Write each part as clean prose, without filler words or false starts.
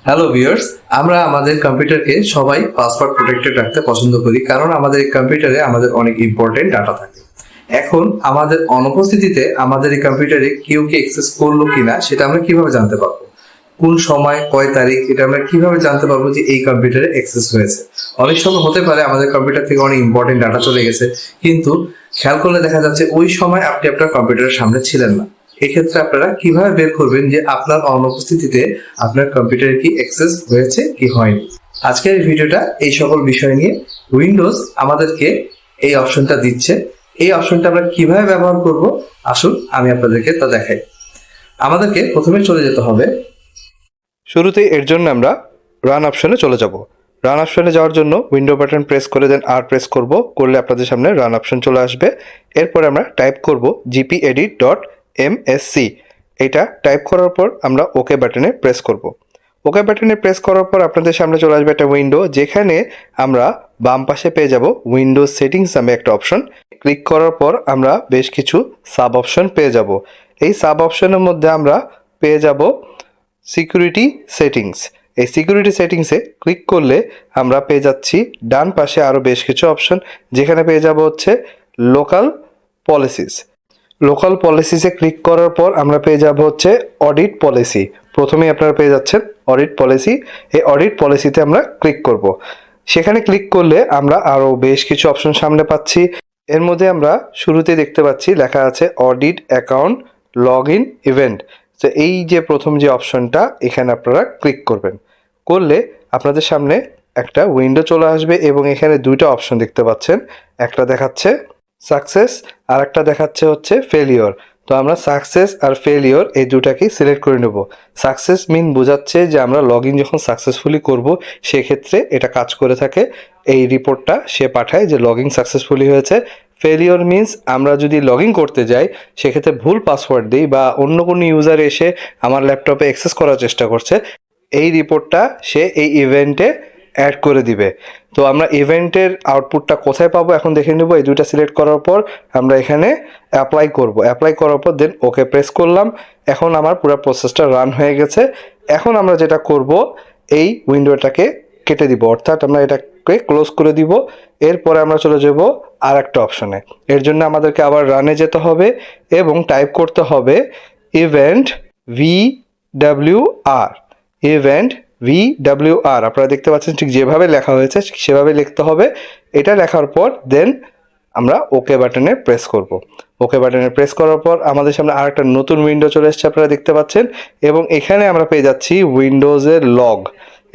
Hello viewers, আমরা আমাদের কম্পিউটারকে সবাই পাসওয়ার্ড প্রোটেক্টেড রাখতে পছন্দ করি, কারণ আমাদের এই কম্পিউটারে আমাদের অনেক ইম্পর্টেন্ট ডাটা থাকে। এখন আমাদের অনুপস্থিতিতে আমাদের এই কম্পিউটারে কেউ কি অ্যাক্সেস করলো কিনা সেটা আমরা কিভাবে জানতে পারবো? কোন সময় কয় তারিখ এটা আমরা কিভাবে জানতে পারবো যে এই কম্পিউটারে অ্যাক্সেস হয়েছে? অনেক সময় হতে পারে আমাদের কম্পিউটার থেকে অনেক ইম্পর্টেন্ট ডাটা চলে গেছে, কিন্তু খেয়াল করলে দেখা যাচ্ছে ওই সময় আপনি আপনার কম্পিউটারের সামনে ছিলেন না। এক্ষেত্রে আপনারা কিভাবে বের করবেন যে আপনার অনুপস্থিতিতে আপনার কম্পিউটারে কি অ্যাক্সেস হয়েছে কি হয়নি? আজকের এই ভিডিওটা এই সকল বিষয় নিয়ে। উইন্ডোজ আমাদেরকে এই অপশনটা দিচ্ছে। এই অপশনটা আমরা কিভাবে ব্যবহার করব, আসুন আমি আপনাদেরকে তা দেখাই। আমাদেরকে প্রথমে চলে যেতে হবে, শুরুতেই এর জন্য আমরা রান অপশনে চলে যাব। রান অপশনে যাওয়ার জন্য উইন্ডো বাটন প্রেস করে দেন আর প্রেস করব, করলে আপনাদের সামনে রান অপশন চলে আসবে। এরপরে আমরা টাইপ করব gpedit.msc। এটা টাইপ করার পর আমরা ওকে বাটনে প্রেস করব। ওকে বাটনে প্রেস করার পর আপনাদের সামনে চলে আসবে একটা উইন্ডো, যেখানে আমরা বাম পাশে পেয়ে যাব উইন্ডোজ সেটিংস নামে একটা অপশন। ক্লিক করার পর আমরা বেশ কিছু সাব অপশন পেয়ে যাব। এই সাব অপশনের মধ্যে আমরা পেয়ে যাব সিকিউরিটি সেটিংস। এই সিকিউরিটি সেটিংসে ক্লিক করলে আমরা পেয়ে যাচ্ছি ডান পাশে আরও বেশ কিছু অপশন, যেখানে পেয়ে যাব হচ্ছে লোকাল পলিসিস। লোকাল পলিসিসে ক্লিক করার পর আমরা পেয়ে যাব হচ্ছে অডিট পলিসি। প্রথমেই আপনারা পেয়ে যাচ্ছেন অডিট পলিসি। এই অডিট পলিসিতে আমরা ক্লিক করব। সেখানে ক্লিক করলে আমরা আরও বেশ কিছু অপশন সামনে পাচ্ছি। এর মধ্যে আমরা শুরুতে দেখতে পাচ্ছি লেখা আছে audit account log in event. তো এই যে প্রথম যে অপশনটা, এখানে আপনারা ক্লিক করবেন। করলে আপনাদের সামনে একটা উইন্ডো চলে আসবে এবং এখানে দুইটা অপশন দেখতে পাচ্ছেন। একটা দেখাচ্ছে সাকসেস আর একটা দেখাচ্ছে হচ্ছে ফেলিওর। তো আমরা সাকসেস আর ফেলিওর এই দুটাকেই সিলেক্ট করে নেব। সাকসেস মিন বোঝাচ্ছে যে আমরা লগ ইন যখন সাকসেসফুলি করব, সেক্ষেত্রে এটা কাজ করে থাকে। এই রিপোর্টটা সে পাঠায় যে লগ ইন সাকসেসফুলি হয়েছে। ফেলিওর মিনস আমরা যদি লগ ইন করতে যাই, সেক্ষেত্রে ভুল পাসওয়ার্ড দিই বা অন্য কোনো ইউজার এসে আমার ল্যাপটপে অ্যাক্সেস করার চেষ্টা করছে, এই রিপোর্টটা সে এই ইভেন্টে অ্যাড করে দিবে। তো আমরা ইভেন্টের আউটপুটটা কোথায় পাবো এখন দেখে নেব। এই দুইটা সিলেক্ট করার পর আমরা এখানে অ্যাপ্লাই করব। অ্যাপ্লাই করার পর দেন ওকে প্রেস করলাম। এখন আমার পুরো প্রসেসটা রান হয়ে গেছে। এখন আমরা যেটা করব, এই উইন্ডোটাকে কেটে দিব, অর্থাৎ আমরা এটাকে ক্লোজ করে দিব। এরপরে আমরা চলে যাব আর একটা অপশনে। এর জন্য আমাদেরকে আবার রানে যেতে হবে এবং টাইপ করতে হবে ইভেন্ট VWR। ইভেন্ট VWR আপনারা দেখতে পাচ্ছেন ঠিক যেভাবে লেখা হয়েছে সেভাবে লিখতে হবে। এটা লেখার পর দেন আমরা ওকে বাটনে প্রেস করব। ওকে বাটনে প্রেস করার পর আমাদের সামনে আর একটা নতুন উইন্ডো চলে এসেছে, আপনারা দেখতে পাচ্ছেন। এবং এখানে আমরা পেয়ে যাচ্ছি উইন্ডোজের লগ।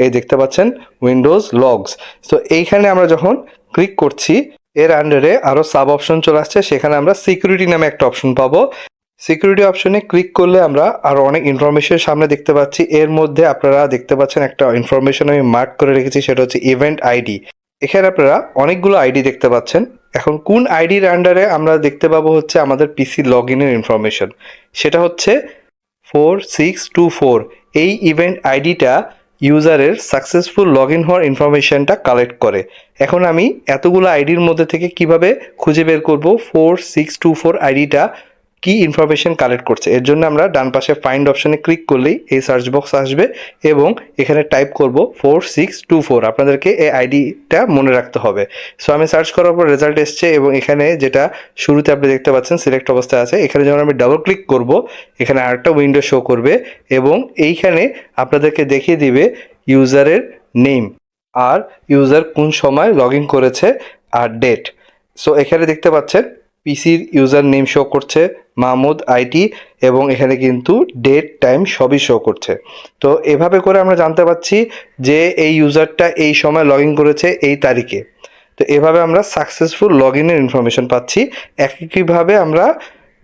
এই দেখতে পাচ্ছেন উইন্ডোজ লগস। তো এইখানে আমরা যখন ক্লিক করছি, এর আন্ডারে আরও সাব অপশন চলে আসছে। সেখানে আমরা সিকিউরিটি নামে একটা অপশন পাবো। সিকিউরিটি অপশনে ক্লিক করলে আমরা আরও অনেক ইনফরমেশন সামনে দেখতে পাচ্ছি। এর মধ্যে আপনারা দেখতে পাচ্ছেন একটা ইনফরমেশন আমি মার্ক করে রেখেছি, সেটা হচ্ছে ইভেন্ট আইডি। এখানে আপনারা অনেকগুলো আইডি দেখতে পাচ্ছেন। এখন কোন আইডির আন্ডারে আমরা দেখতে পাবো হচ্ছে আমাদের পিসি লগ ইনের ইনফরমেশন, সেটা হচ্ছে 4624। এই ইভেন্ট আইডিটা ইউজারের সাকসেসফুল লগ ইন হওয়ার ইনফরমেশনটা কালেক্ট করে। এখন আমি এতগুলো আইডির মধ্যে থেকে কিভাবে খুঁজে বের করব 4624 আইডিটা কি ইনফরমেশন কালেক্ট করছে? এর জন্য আমরা ডান পাশে ফাইন্ড অপশনে ক্লিক করলেই এই সার্চ বক্স আসবে এবং এখানে টাইপ করব 4624। আপনাদেরকে এই আইডিটা মনে রাখতে হবে। সো আমি সার্চ করার পর রেজাল্ট এসছে এবং এখানে যেটা শুরুতে আপনি দেখতে পাচ্ছেন সিলেক্ট অবস্থায় আছে, এখানে যখন আমি ডাবল ক্লিক করব, এখানে আরেকটা উইন্ডো শো করবে এবং এইখানে আপনাদেরকে দেখিয়ে দিবে ইউজারের নেম আর ইউজার কোন সময় লগ ইন করেছে আর ডেট। সো এখানে দেখতে পাচ্ছেন পিসির ইউজার নেম শো করছে মাহমুদ আইটি এবং এখানে কিন্তু ডেট টাইম সবই শো করছে। তো এভাবে করে আমরা জানতে পারছি যে এই ইউজারটা এই সময় লগ ইন করেছে এই তারিখে। তো এভাবে আমরা সাকসেসফুল লগ ইনের ইনফরমেশন পাচ্ছি। একইভাবে আমরা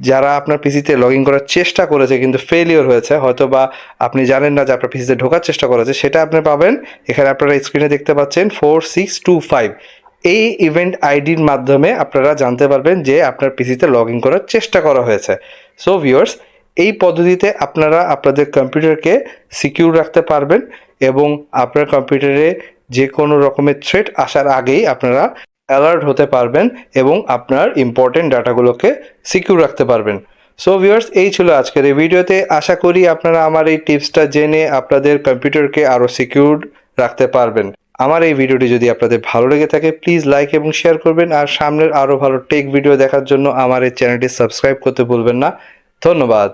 যারা আপনার পিসিতে লগ ইন করার চেষ্টা করেছে কিন্তু ফেলিওর হয়েছে, হয়তো বা আপনি জানেন না যে আপনার পিসিতে ঢোকার চেষ্টা করেছে, সেটা আপনি পাবেন। এখানে আপনারা স্ক্রিনে দেখতে পাচ্ছেন 4625। এই ইভেন্ট আইডির মাধ্যমে আপনারা জানতে পারবেন যে আপনার পিসিতে লগ ইন করার চেষ্টা করা হয়েছে। সো ভিউয়ার্স, এই পদ্ধতিতে আপনারা আপনাদের কম্পিউটারকে সিকিউর রাখতে পারবেন এবং আপনার কম্পিউটারে যে কোনো রকমের থ্রেট আসার আগেই আপনারা অ্যালার্ট হতে পারবেন এবং আপনার ইম্পর্টেন্ট ডাটাগুলোকে সিকিউর রাখতে পারবেন। সো ভিউয়ার্স, এই ছিল আজকের এই ভিডিওতে। আশা করি আপনারা আমার এই টিপসটা জেনে আপনাদের কম্পিউটারকে আরও সিকিউর রাখতে পারবেন। আমার এই ভিডিওটি যদি আপনাদের ভালো লেগে থাকে প্লিজ লাইক এবং শেয়ার করবেন, আর সামনের আরও ভালো টেক ভিডিও দেখার জন্য আমার এই চ্যানেলটি সাবস্ক্রাইব করতে ভুলবেন না। ধন্যবাদ।